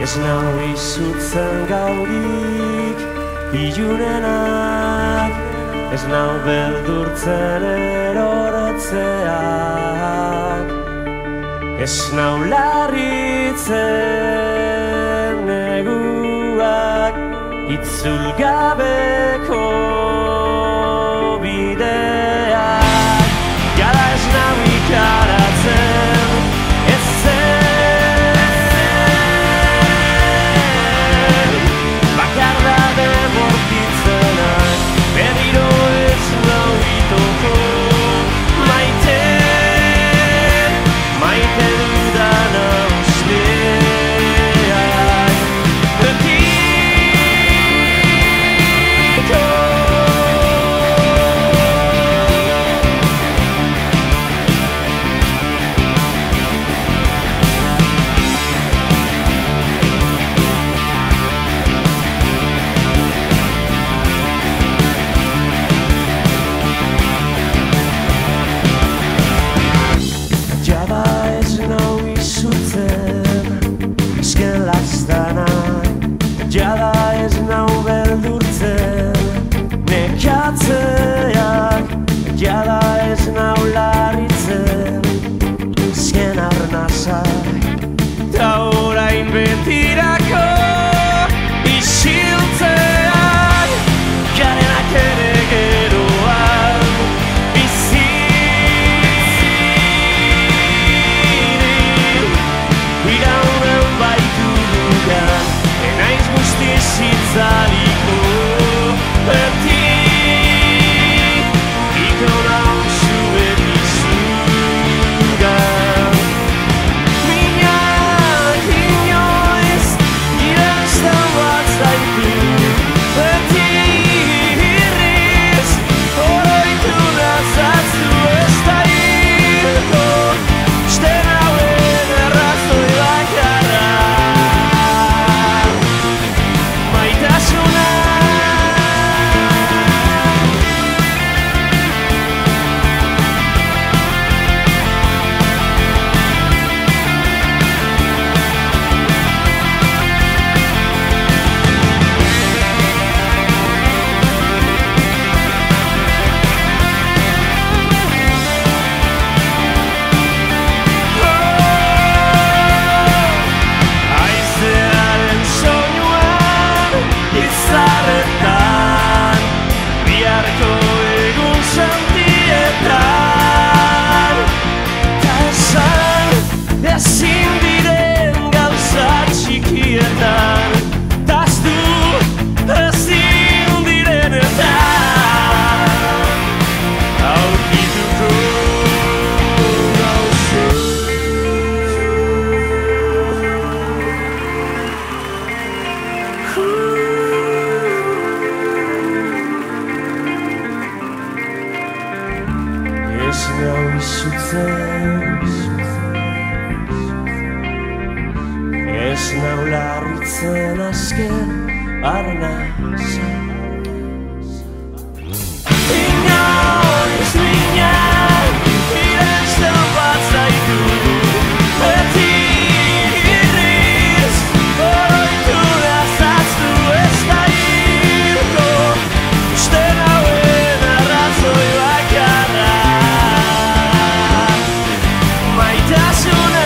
Ez nau izutzen gaurik ilunenak, ez nau beldurtzen erorotzeak, ez nau larritzen neguak, itzulgabeko bideak. Jada ez nau ikaratzen, jada ez nau beldurtzen nekatzeak, jada ez nau larritzen azken arnazak, ta orain betirako isiltzeak, garenak ere geroan bizirik iraunen baitugugan. Naiz guztiz itzaliko beti ikona usu beti zugan. Minak inoiz irensten bat zaitu beti irriz oroitu nazatzu ez da hilko uste nauen errazoi bakarra. Ezin diren gauza txikietan, taztu ezin direnetan aurkituko gauza. Ez nau izutzen, ez nau larritzen azken arnazak. Inoiz minak irensten bat zaitu beti irriz oroitu nazatzu ez da hilko uste nauen arrazoi bakarra. Maitasuna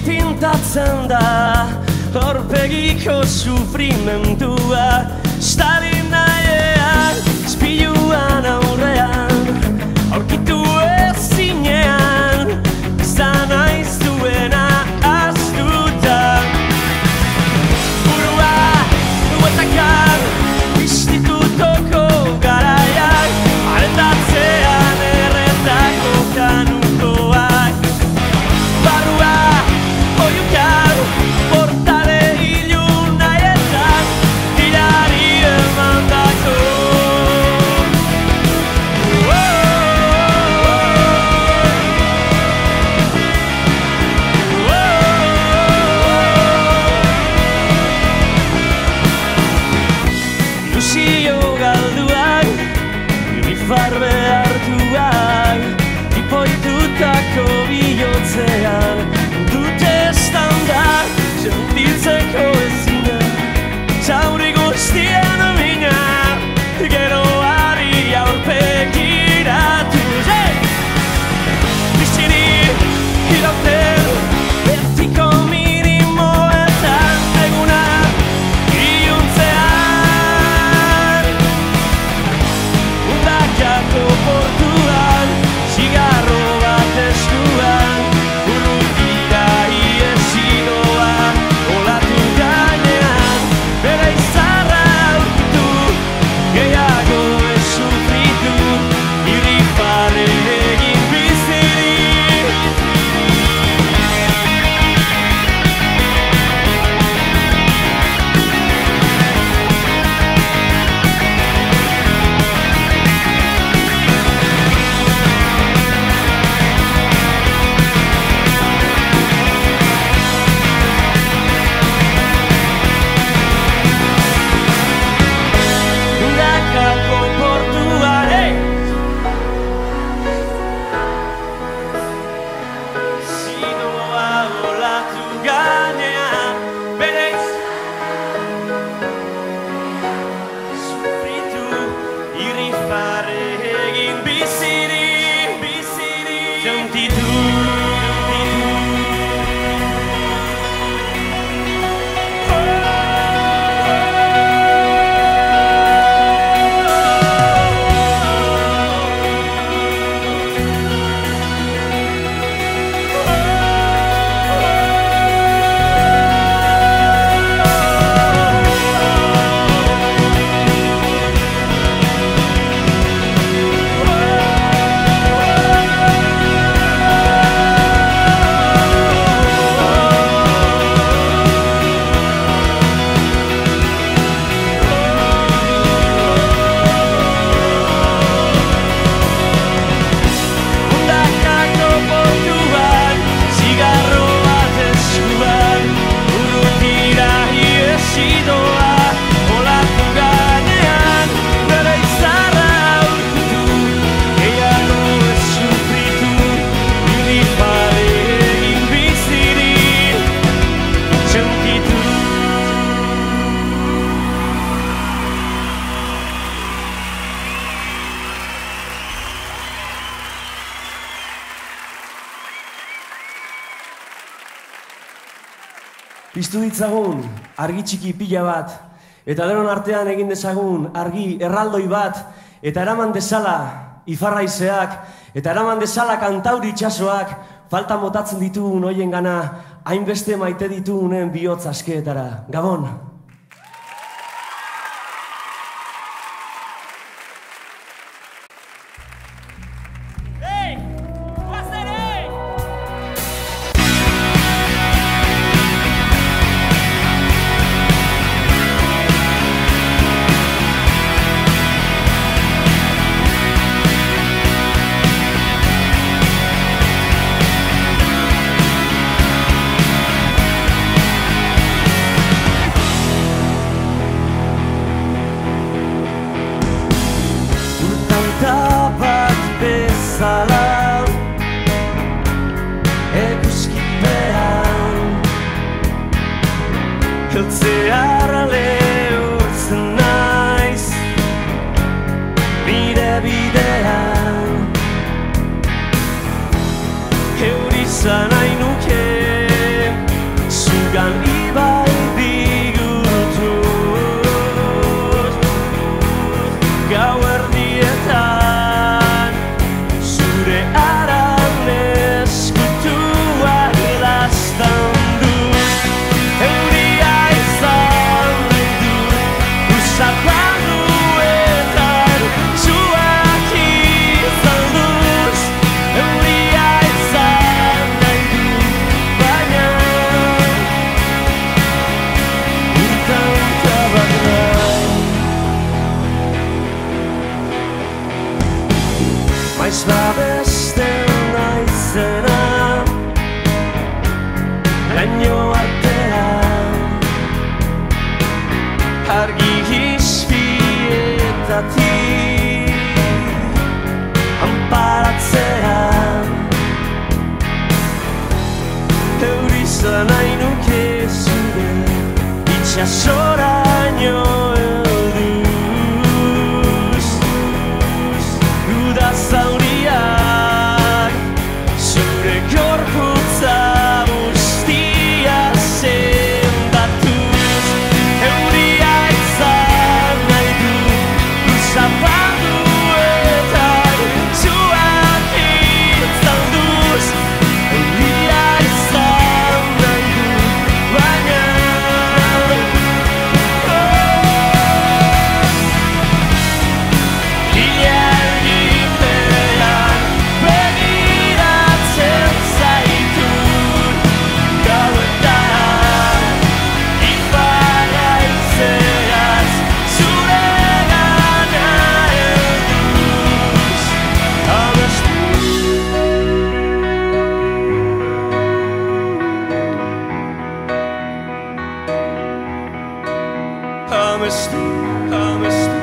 pintatzen da, horpegiko sufrimendua Stalin nahian, izpiluan aurrean Aurkitu ezinean, izan naiz duena ahaztuta Burua, duetakan, institutoko garaiak Arendatzean erretako kanukoak Barrua, oiukal, portale ilun nahietan Tirari emandako Ilusio galduak, uniforme hartuak Ipoitutako bihotzean dute estanda Sentitzeko ezina, zauri guztien amina Geroari aurpegiratu Bizini irauten betiko minimoetan eguna iluntzean Undakako portuan, zigarro bat eskuan Urrutira iesi doa, olatu gainean Bere izarra aurkitu, gehiago ez sufritu Irrifare egin bizirik Undakako portuan, Zinoa olatu gainean Bere sufritu irrifare egin bizirik Sentitu Undakako portuan, zigarro bat eskuan Urrutira iesi doa, olatu gainean Bere izarra aurkitu, gehiago ez sufritu Irrifare egin bizirik, sentitu Piztu ditzagun argi txiki pila bat Eta denon artean egin dezagun argi erraldoi bat Eta eraman dezala ifarraizeak Eta eraman dezala kantauri itxasoak Falta motatzen ditugun hoien gana Hainbeste maite ditugunen bihotz askeetara Gabon! ispietatik anparatzean eurizan nahi nuke zure itxasoraino helduz udazauriak zure gorputza guztia zendatuz euria izan nahi du zapalduetan zuak itzalduz euria izan nahi du baina ilargipean begiratzen zaitut gauetan iparra izeraz zuregana helduz abestu abestu abestu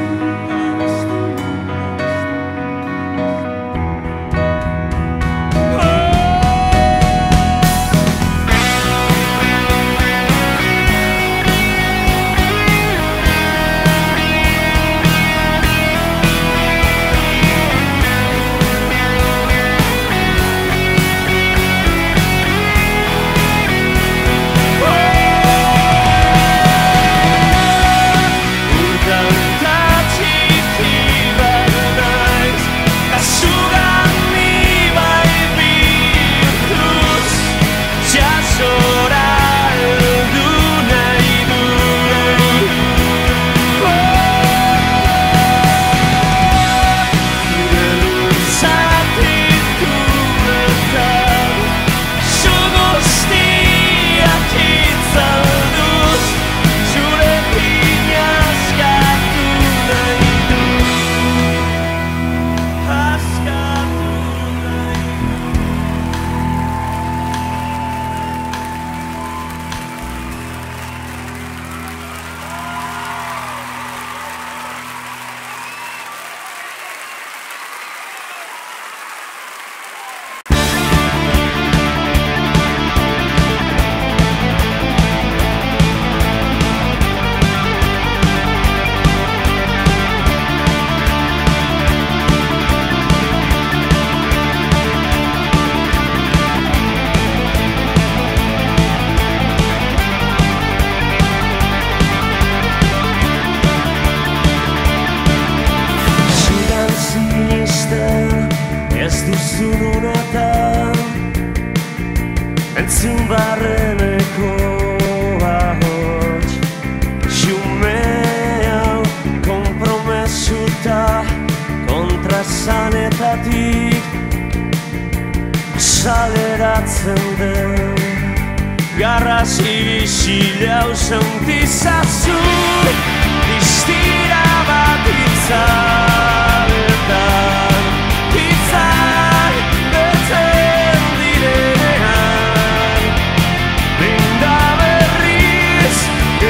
entzun barreneko ahots xume hau konpromesuta kontrasanetatik saleratzen den garrasi bisila ausentizazu distira bat itzaletan itzal betzen direnean brinda berriz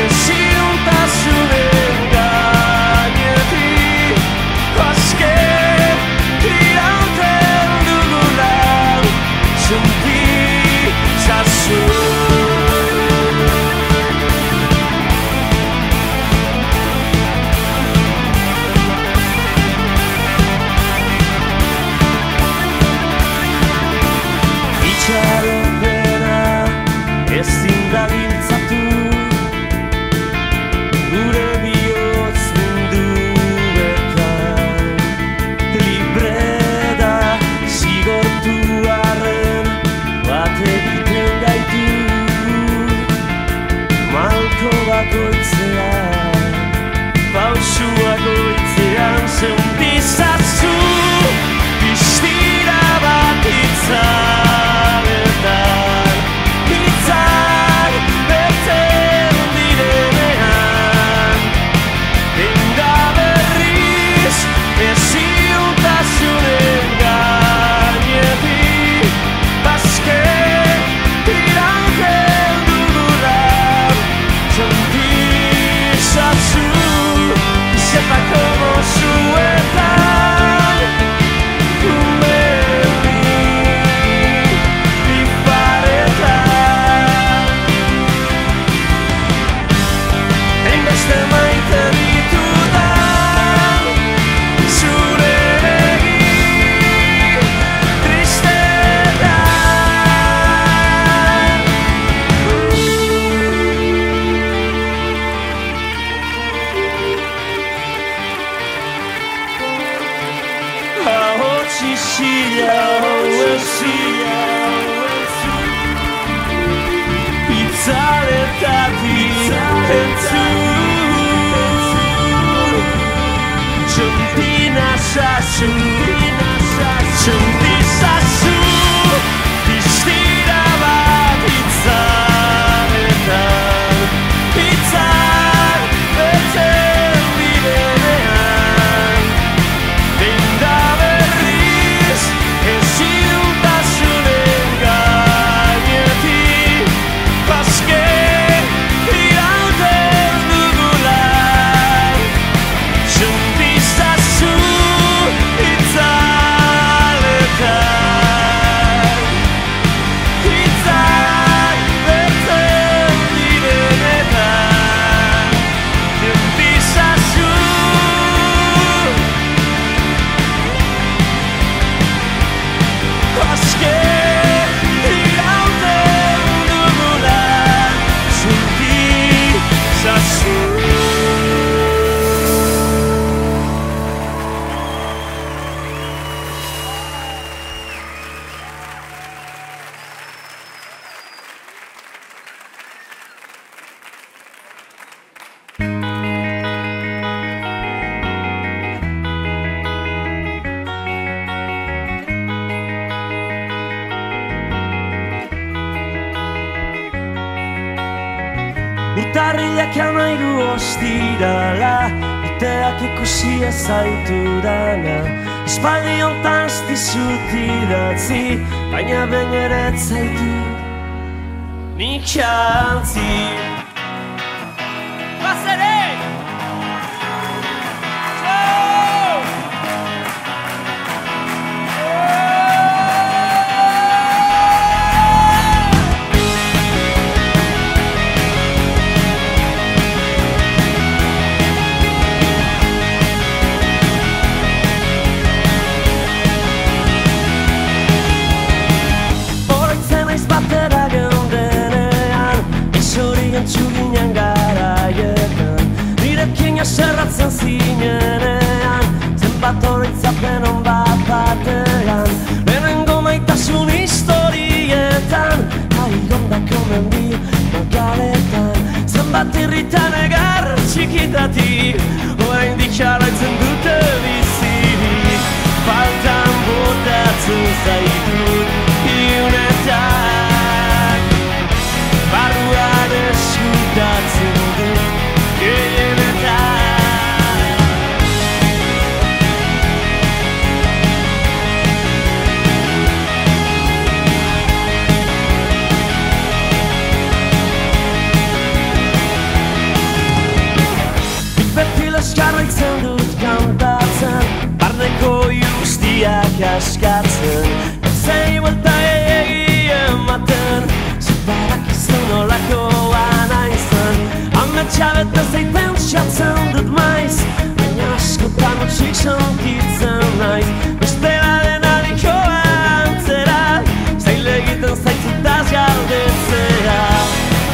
eziuntasunen gainetik azken irauten dugula sentitzazu isila, esila, itzaletatik entzun, txonpinazazu, txonpizazu, distira bat itzaletan, itzal betzen direnean, denda berriz ezintasunen gainetik, bazke irauten dugula, txonpizazu itzaletan, itzal betzen direnetan, txonpizazu. Bazke irauten dugula, txonpizazu. Urtarrilak 13 ostirala, urteak ikusi ez zaitudana, espaldi hontan ez dizut idatzi, baina behin ere ez zaitut nik jantzi. Bazere! Txuginen garaietan, nirekin eserratzen zinenean, zenbat oroitzapen hon bat batean, lehenengo maitasun historietan, aigondako mendi magaletan, zenbat irritan egar txikitatik, oraindik jarraitzen dute bizirik, faltan botatzen zaitut iunetan, barruan eskutatzen dut gehienetan. Nik beti leskarraitzen dut kantatzen, barneko guztiak askatzen, ezei buelta egi ematen, zutarak izan nolakoan aizan, ametsa bete zeiten xatzen dut maiz, baina askotan utxik sentitzen naiz, bestela denarik joantzera, zaila egiten zaitzutaz galdetzera,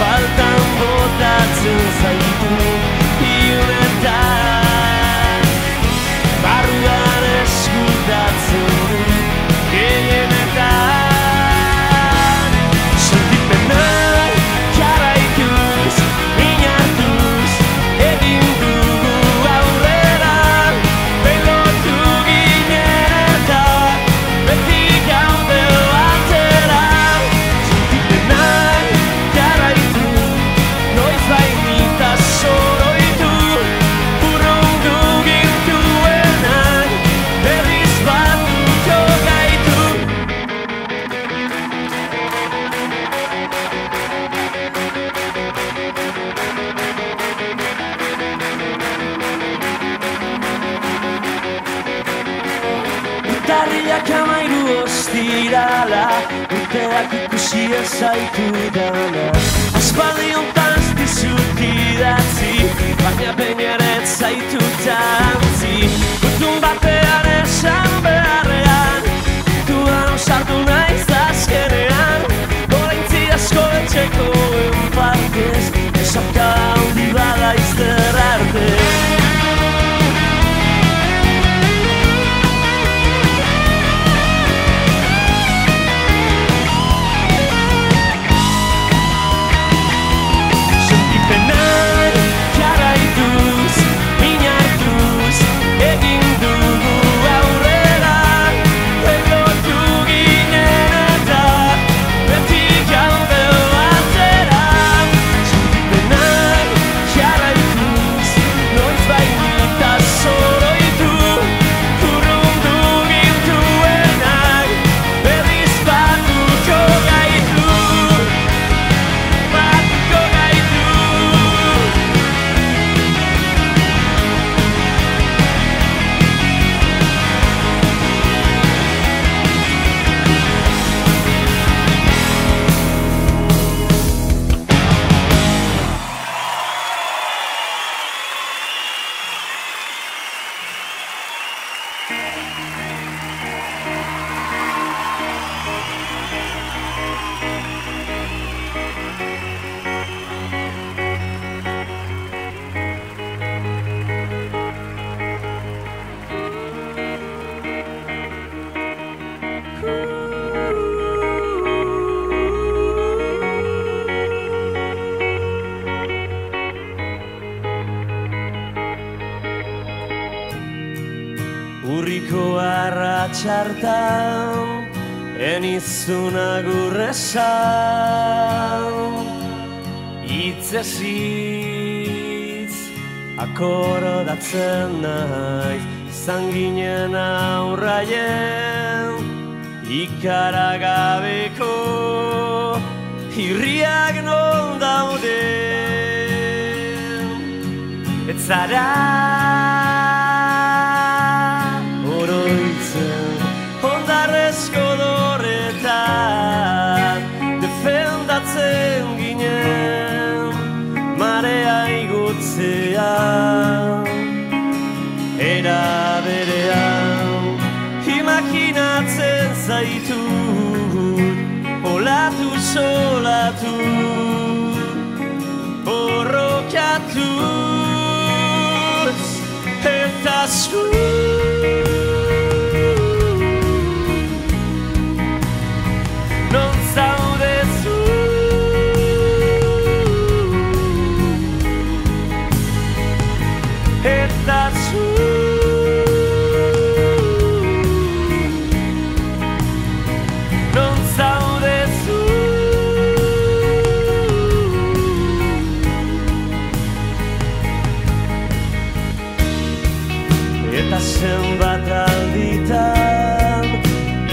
faltan botatzen zaitu iunetan, barruan eskutatzen dut gehienetan. Urtarrilak 13 ostirala, urteak ikusi ez zaitudana, aspaldi hontan ez dizut idatzi, baina behin ere ez zaitut jantzi, gutun batean esan beharrean, duan osartu naiz azkenean, oraintzi asko etxeko enpartez, esapka handi bada izter arte. urriko arratxartan, enizuna gurresan, hitzez hitz akordatzen naiz, izan ginen aurraien, ikaragabeko irriak non dauden, ez zara oroitzen hondarrezko dorretan, defendatzen ginen marea igotzean, era berean imaginatzen zaitut, olatu solatu, borrokatuz, eta zu non zaude zu, eta zu non zaude zu, eta zenbat alditan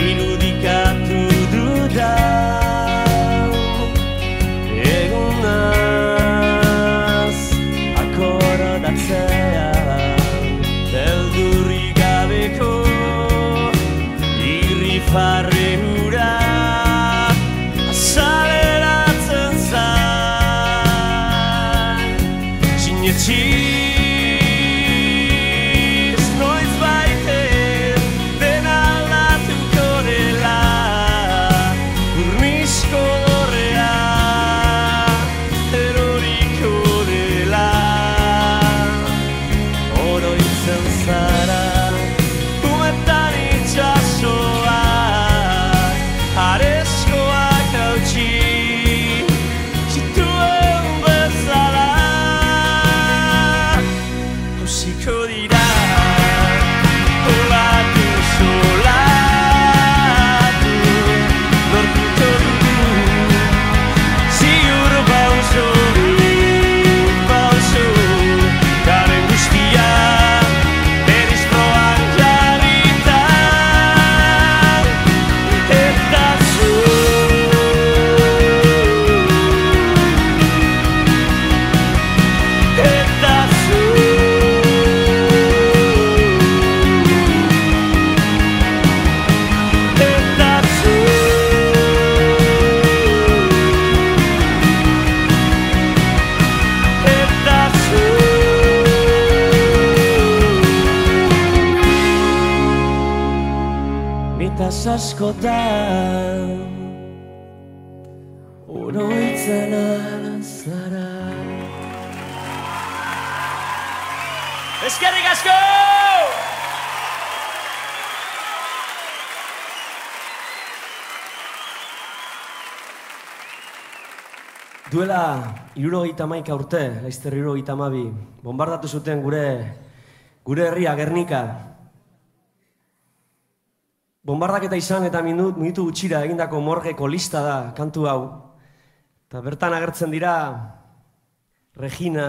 irudikatu dudan, egunaz akordatzean, beldurrik gabeko irrifarri hura azaleratzen zain, sinetxi askotan oroitzen azara. Eskerrik asko! Duela 71 urte, laizter 72, bombardatu zuten gure herria Gernika. Bombardaketa izan eta minutu gutxira egindako morgeko lista da kantu hau. Eta bertan agertzen dira Regina,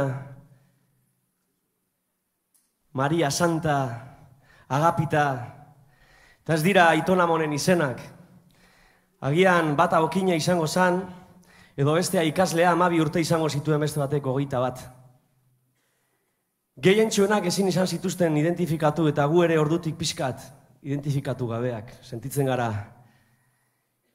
Maria Santa, Agapita, eta ez dira Aiton Amonen izenak. Agian bata okina izango zan, edo bestea ikaslea 12 urte izango zituen beste bateko 21. Gehientsuenak ezin izan zituzten identifikatu eta gu ere ordutik pixkat identifikatu gabeak, sentitzen gara.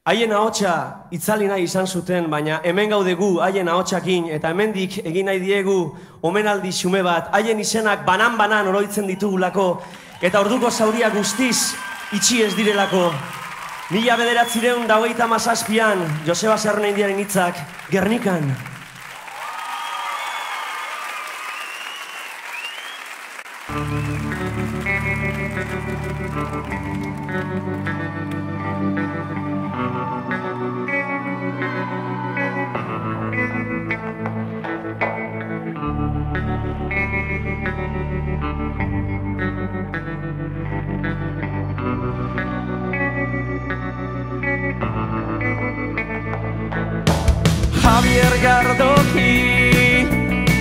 Haien ahotsa itzali nahi izan zuten, baina hemen gaude gu haien ahotsakin eta hemendik egin nahi diegu omenaldi xume bat, haien izenak banan-banan oroitzen ditugulako eta orduko zauria guztiz itxi ez direlako. 1927an, Joseba Zernaindiaren hitzak, Gernikan. Gardoki,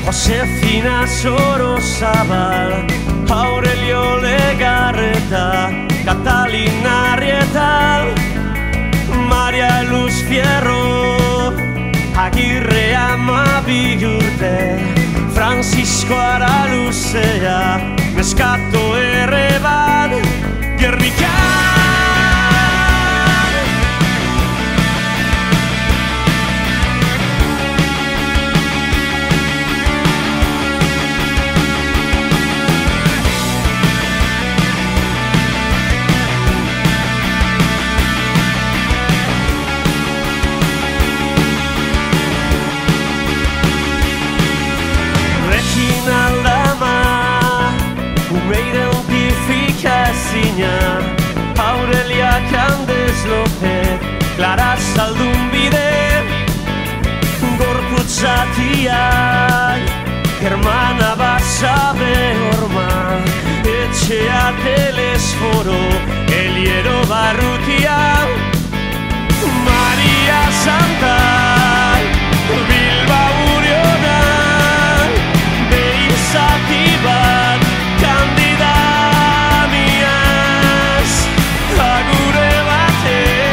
Josefina Sorozabal, Aurelio Legarreta, Catalina Arrieta, Maria Luz Fierro, Agirre Amabi urte, Francisco Araluzea, Neskato ere bat, Gernikan. Aurelia Candes López, Clara Zaldunbide, Gorputzatiak, Germana Basabe Horma, Etxea Telesforo, Eliero Barrutia, Maria Santa, Bilbao Uriona, Beizati bat, Candida here.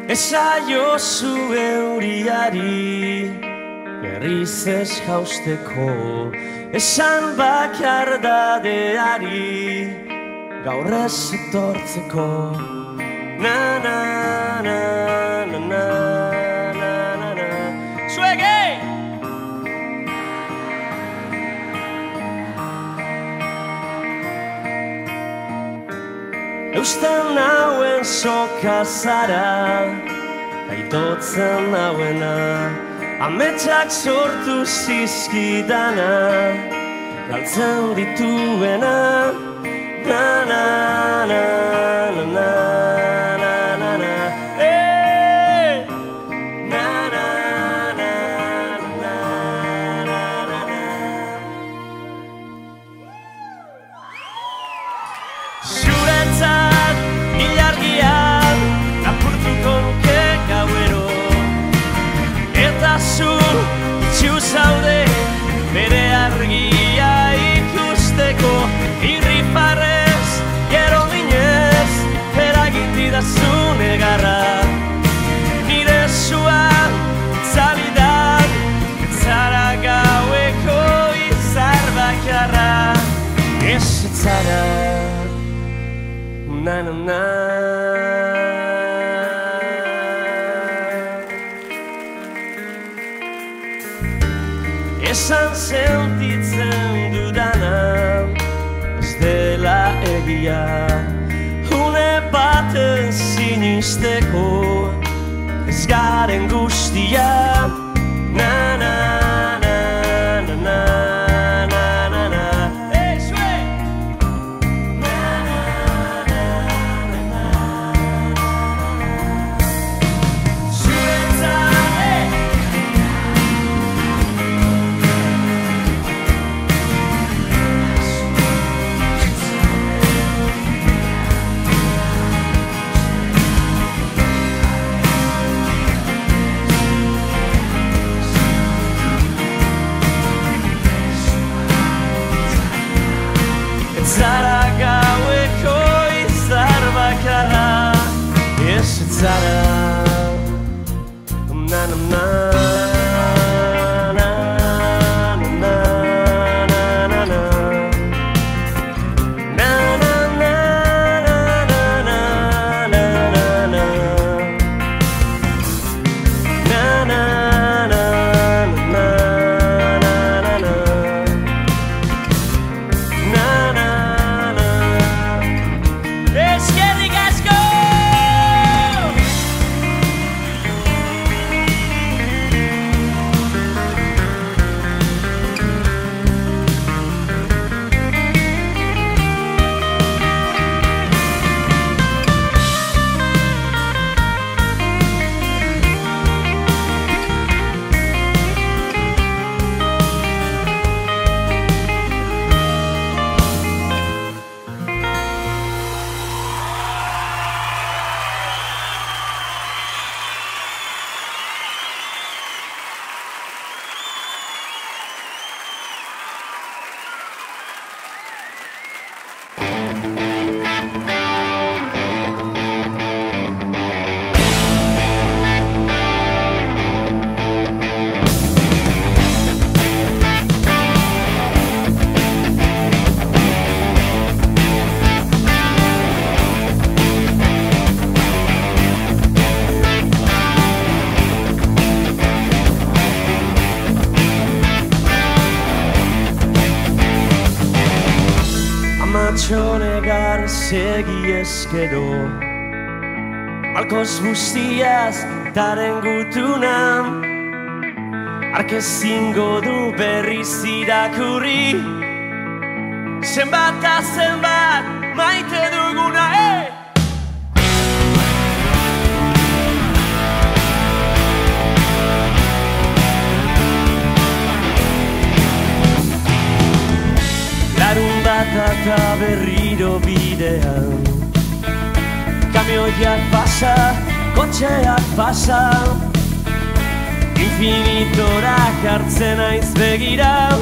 Esaiozu euriari berriz ez jausteko, esan bakardadeari gaur ez etortzeko. Na na na na na na na na. Zuege! Eusten nauen soka zara, aitotzen nauena, ametsak sortu zizkidana, galtzen dituena. Na na na na na na na na. Hey! Na na na na na na na. Zuretzat ilargian apurtuko nuke gauero, eta zu itxu zaude bere argia ikusteko. Irrifarrez, gero minez, eragindidazun egarra. Nire zua itzalidan, zara gaueko izar bakarra. Ez zara, na na na. Esan sentitzen dudana dela egia, une baten sinisteko, ez garen guztia. Na na na na na na na na. Hey, zue! Na na na na na. Zuretzat, hey! Zara gaueko izar bakarra, ez zara. Na na na na na na na na. Na na na na na na na na. Na na na na na na. Na na. Txonegar segi eskero, malkoz guztiaz taren gutunan, arkezingo du berriz irakurri, zenbat ta zenbat maite duguna, Larun bat eta berriro bidean, kamioiak pasa, kotxeak pasa, infinitora jartzen aiz begira,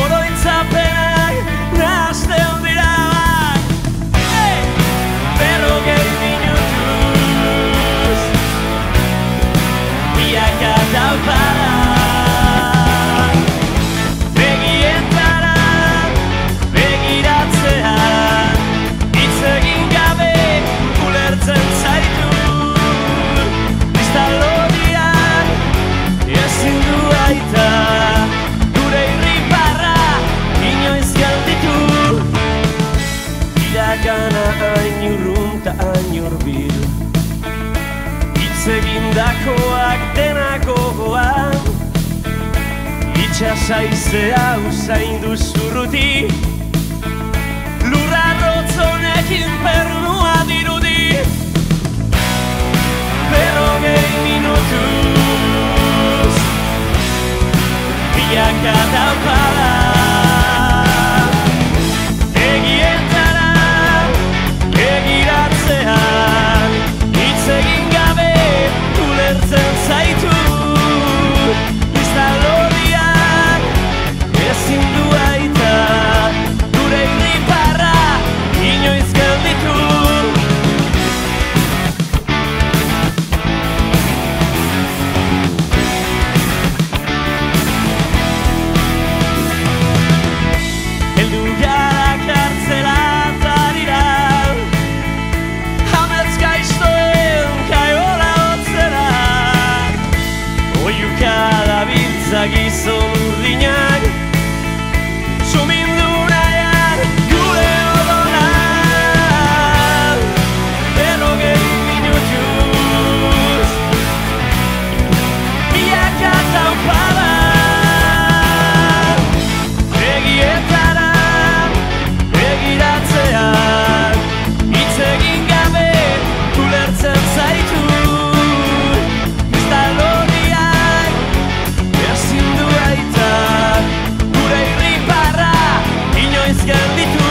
oroitzapenak nahazten dira. Berrogei minutu itxasaizea usaindu zurruti, lurra rotzonekin pernua dirudi, berrogei minutuz bilaka daukala. Egietara egiratzean hitz egin gabe ulertzen zaitu, biztalodiak ezin du aita gure irriparra inoiz gelditu. Heldu gara kartzela tarira, amets gaiztoen kaiola hotzera, oiuka dabiltza gizon urdinak, sumindu nahian gure odona, berrogei minutuz bilaka taupala. Egietara egiratzean hitz egin gabe ulertzen zaitu, biztalodiak ezin du aita gure irriparra inoiz gelditu.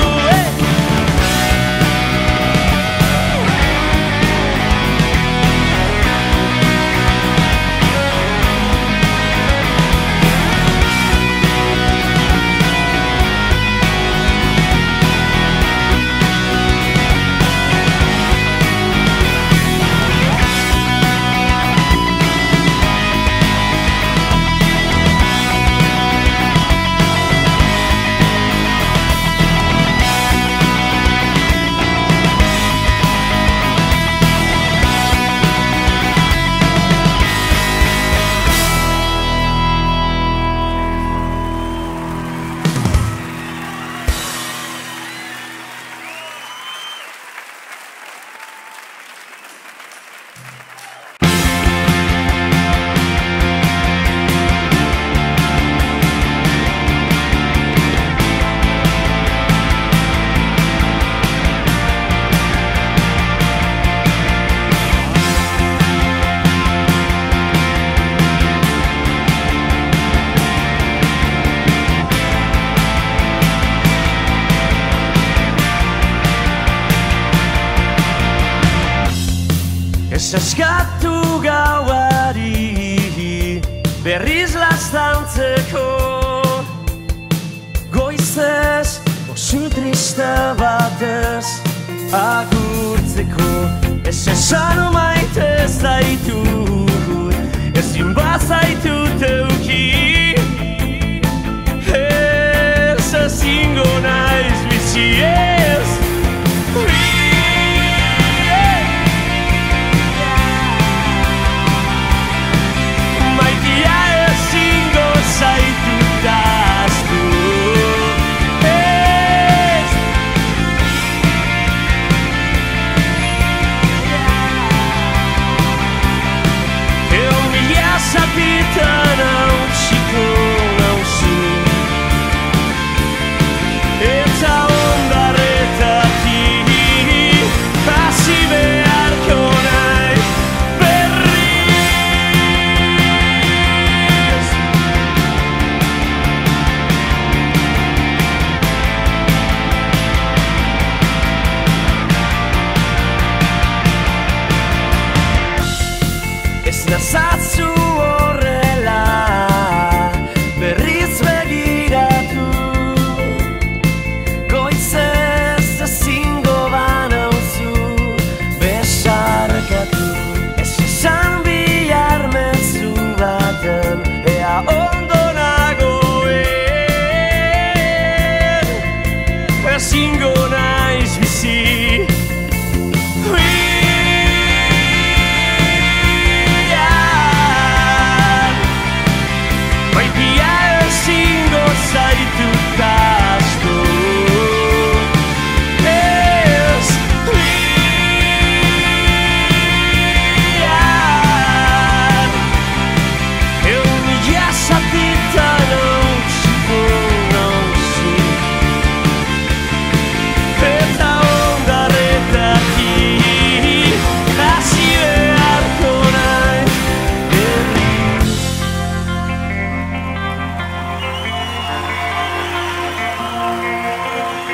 Ez eskatu gauari berriz laztantzeko, goizez oso triste batez agurtzeko. Ez esan maite zaitut, ezin bazaitut euki, ez ezingo naiz bizi ez. Maitia ezingo zaitut ahaztu ez. Eo mila zatitan hautsiko nauzu, eta ondarretatik hasi beharko naiz berriz. Ez nazatzu horrela berriz begiratu, goizez ezingo banauzu besarkatu. Ez esan bihar mezu baten ea ondo nagoen, ezingo naiz bizi. Yeah.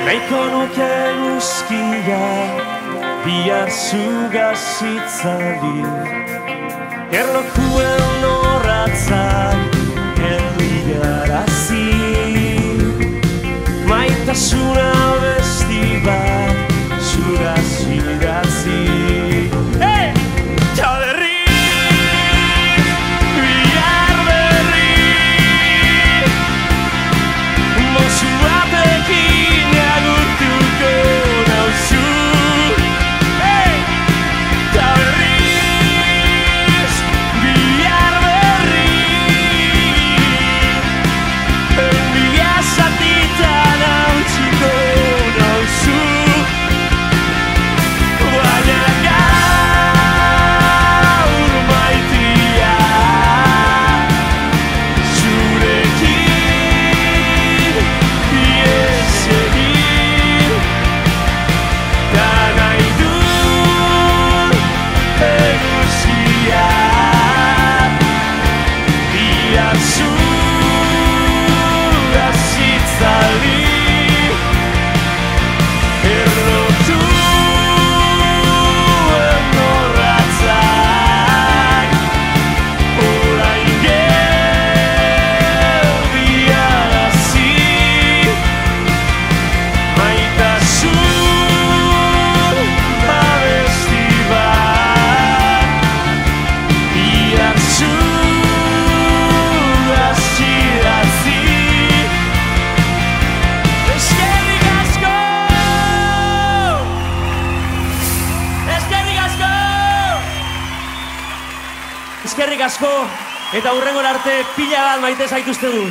Nahiko nuke eguzkia bihar zugazitzali erlojuen orratzak geldigarazi maitasuna besti bat zuraz idatzi. Ta berriz, bihar berri mozu batekin agurtuko nauzu. Ta berriz, bihar berri enbia zatitan hautziko nauzu. Baina gaur maitia zurekin ihes egin da nahi dut eguzkia bihar zugazitzali eskerrik asko, eta hurrengora arte pila bat maite zaituzte du.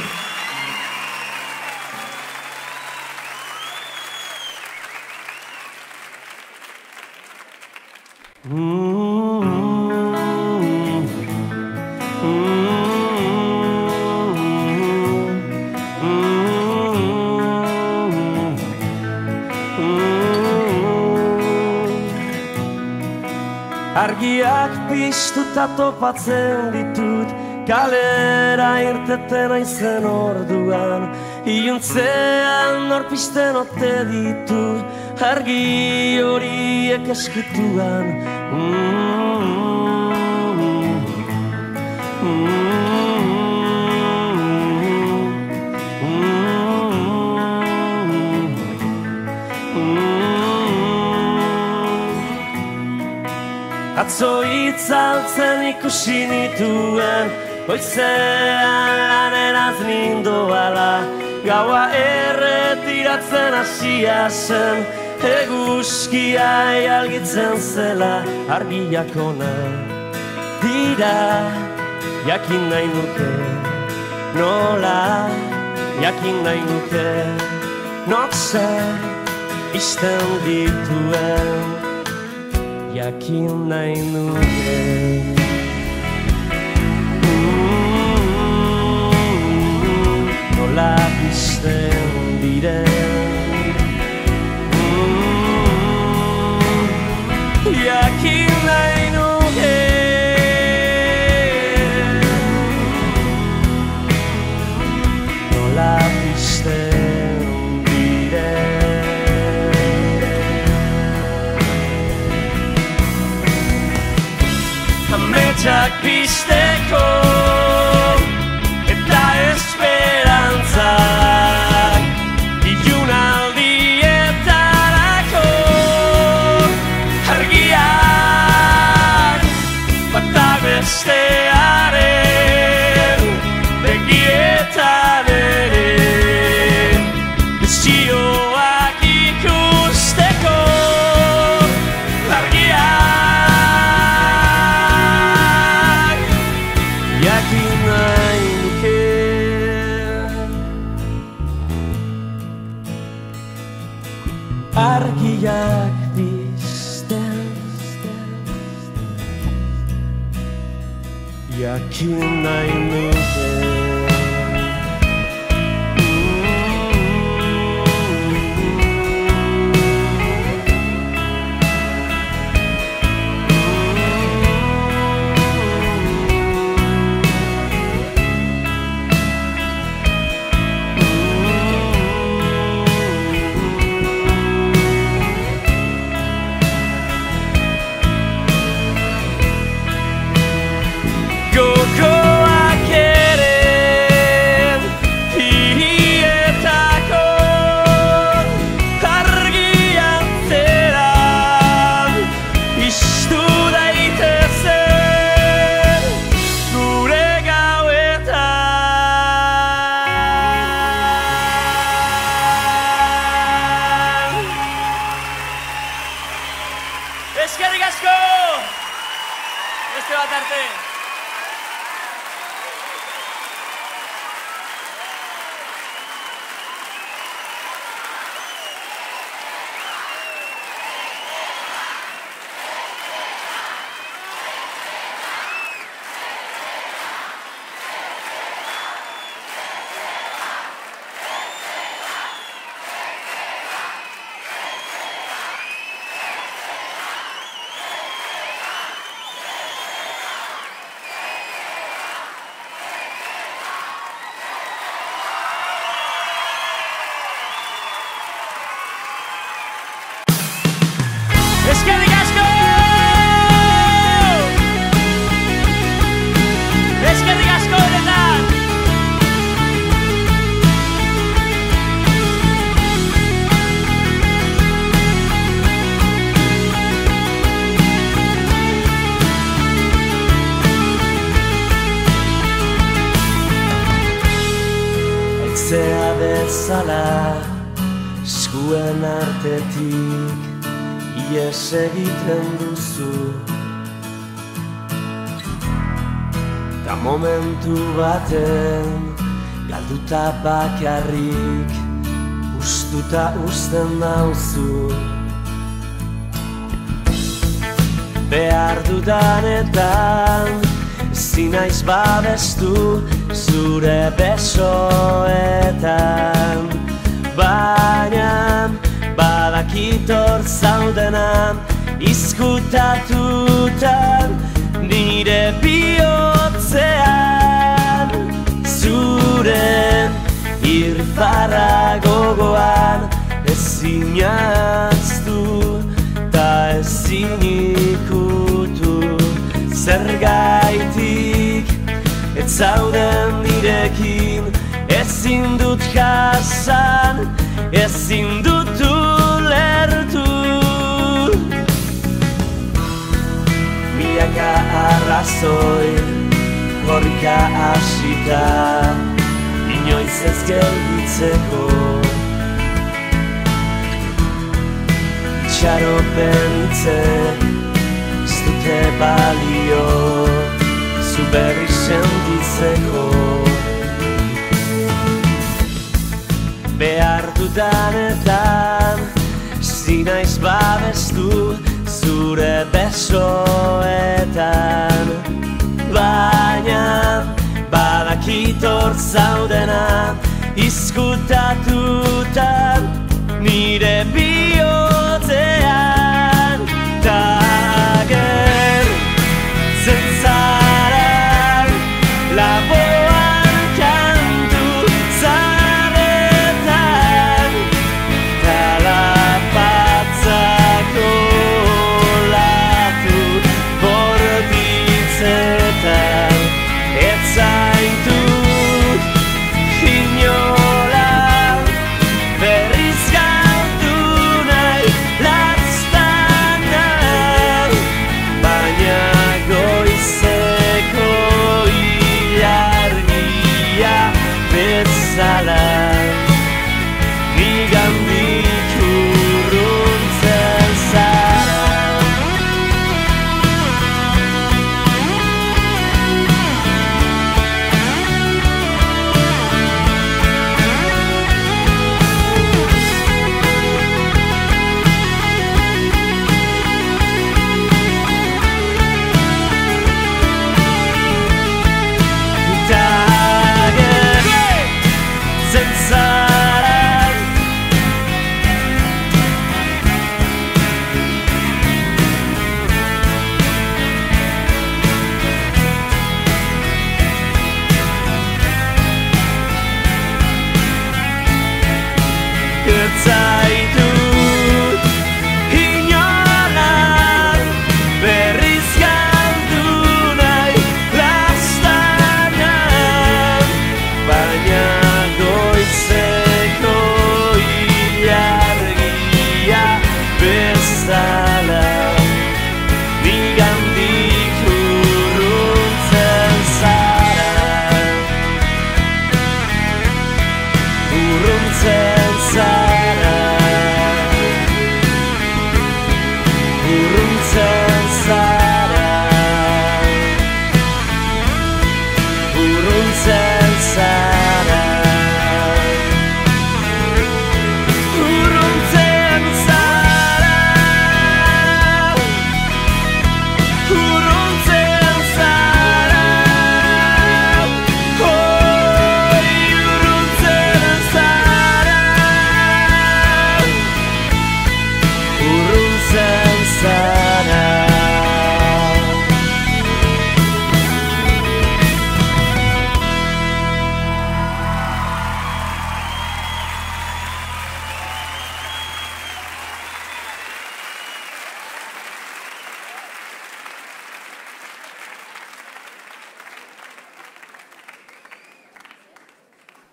Argiak piztuta topatzen ditut kalera irteten aizen orduan iluntzean norpisten ote ditut argi horiek eskutuan. Atzo itzaltzen ikusi nituen goizean laneraz nindoala gaua erretiratzen hasia zen eguzkia algitzen zela argiak ona dira jakin nahi nuke nola jakin nahi nuke notze izten dituen jakin nahi nuke. Nola pizten diren jakin nahi nuke. Nola pizten ametsak pizteko eta esperantzak ilunaldietarako argiak bata bestearen begietan ere desioak ikusteko jakin nahi nuke. Argiak pizten jakin nahi nuke. bat arte. Eskerrik asko! Eskerrik asko benetan! Haitzea bezala eskuen artetik ies egiten duzu, ta momentu baten galduta bakarrik ustuta uzten nauzu. Behar dudanetan ezin naiz babestu zure besoetan, baina badakit hor zaudena izkutatutan nire bihotzean, zure irrifarra gogoan ezin ahaztu ta ezin ikutu. Zergaitik ez zauden nirekin, ezin dut jasan, ezin dut ulertu. Milaka arrazoi gorrika hasita, inoiz ez gelditzeko. Itxaropen hitzek ez dute balio zu berri sentitzeko. Behar dudanetan ezin naiz babestu zure besoetan, baina badakit hor zaudena izkutatutan nire bihotzean, ta gertzen zara laboan kantu zaretan, kalapatzak olatu borditzetan, ez zaintut inola berriz galdu nahi laztana, baina goizeko ilargia bezala nigandik urruntzen zara.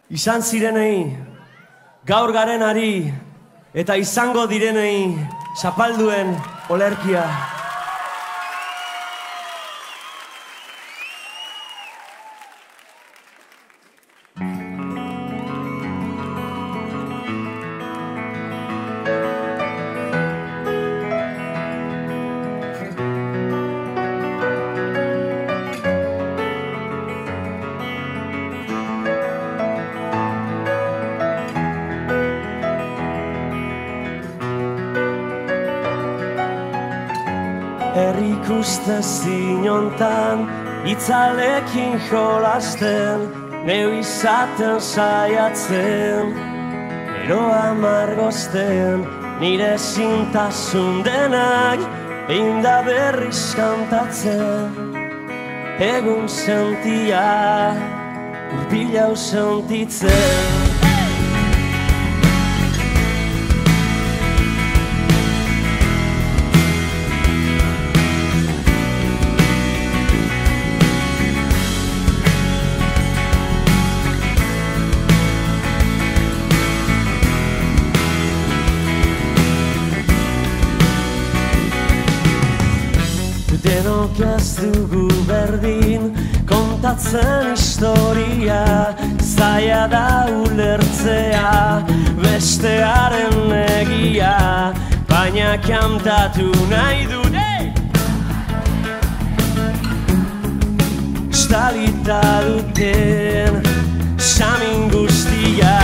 izan zirenei, gaur garenari, eta izango direnei zapalduen olerkia. Errikuste zinontan, itzalekin jolasten, neu izaten saiatzen, ero amargozten, nire zintasun denak, behin da berriz kantatzen. Egun sentia, urpilau sentitzen. Denok ez dugu berdin, kontatzen historia, zaila da ulertzea, bestearen egia, baina kantatu nahi dut, estalita duten, samin guztia,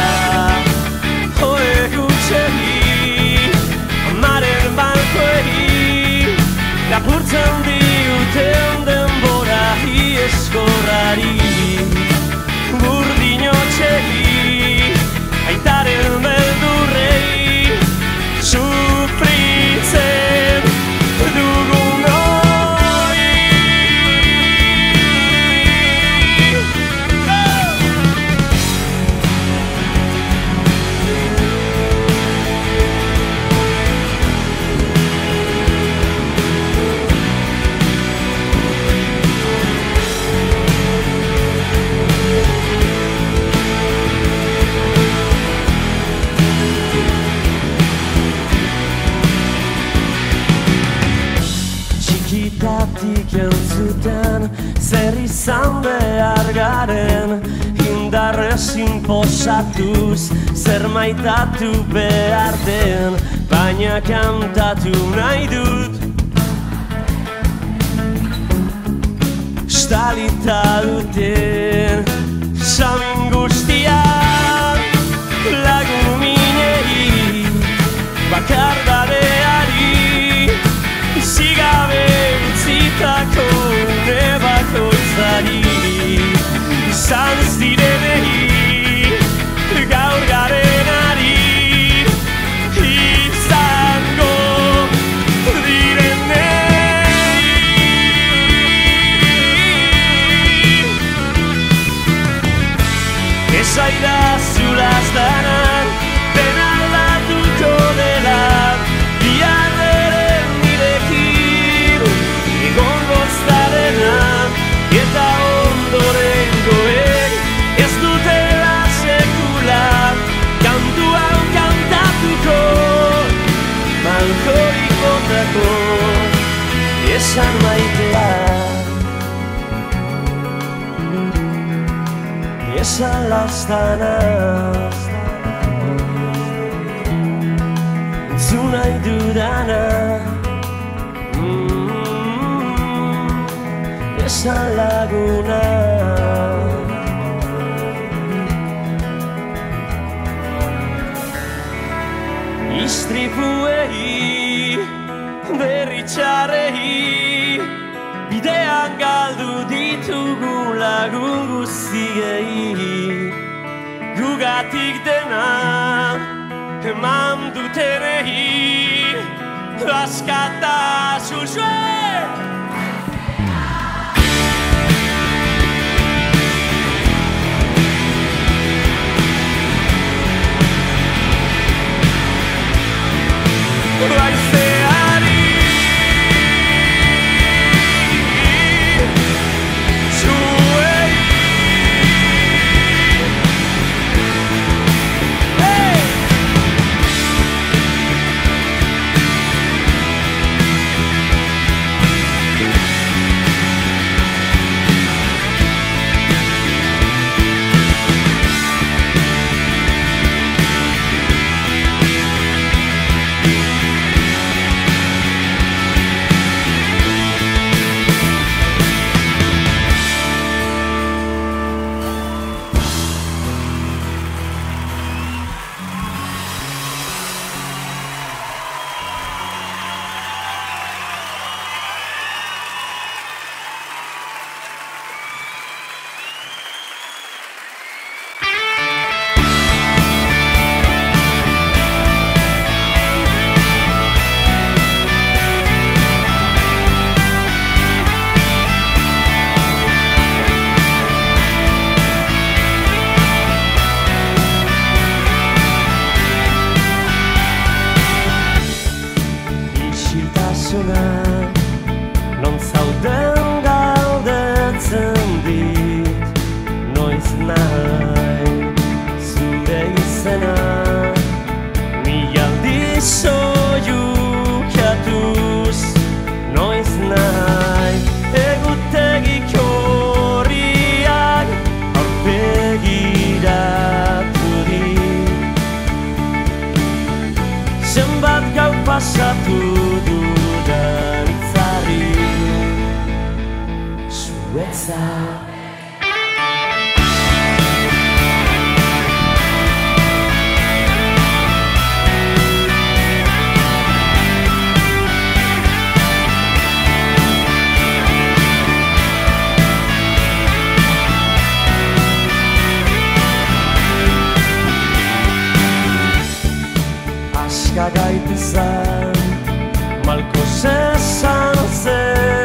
horiek utxegi, amaren balkoegi, lapurtzen diuten denbora eskorrari, burdin otxegi, aitaren beldurrei, sufritzen dugun hori. Txikitatik entzuten, zer izan behar garen, indarrez inposatuz, zer maitatu behar den, baina kantatu nahi dut. Estalita duten, samin guztiak, lagun minei, bakardadeari, zigabe utzitako nebakoitzari, izan ez direnei, gaur garenari, izango direnei. Esaidazu lazdanan, dena aldatuko dela, eta ondorengoek ez dutela sekula kantu hau kantatuko, malkorikotako esan maitea, esan laztana, entzun nahi dudana, esan laguna. Istripuei, berritxarrei, bidean galdu ditugu lagun guztiei, gugatik dena eman dutenei, askatasun zuen. Baizeari zuei soilukatuz noiz nahi egutegik horriak aurpegiratu dit. Zenbat gau pasatu dudan itzarri zuetzat. Aska gaitizan, malko zezan zen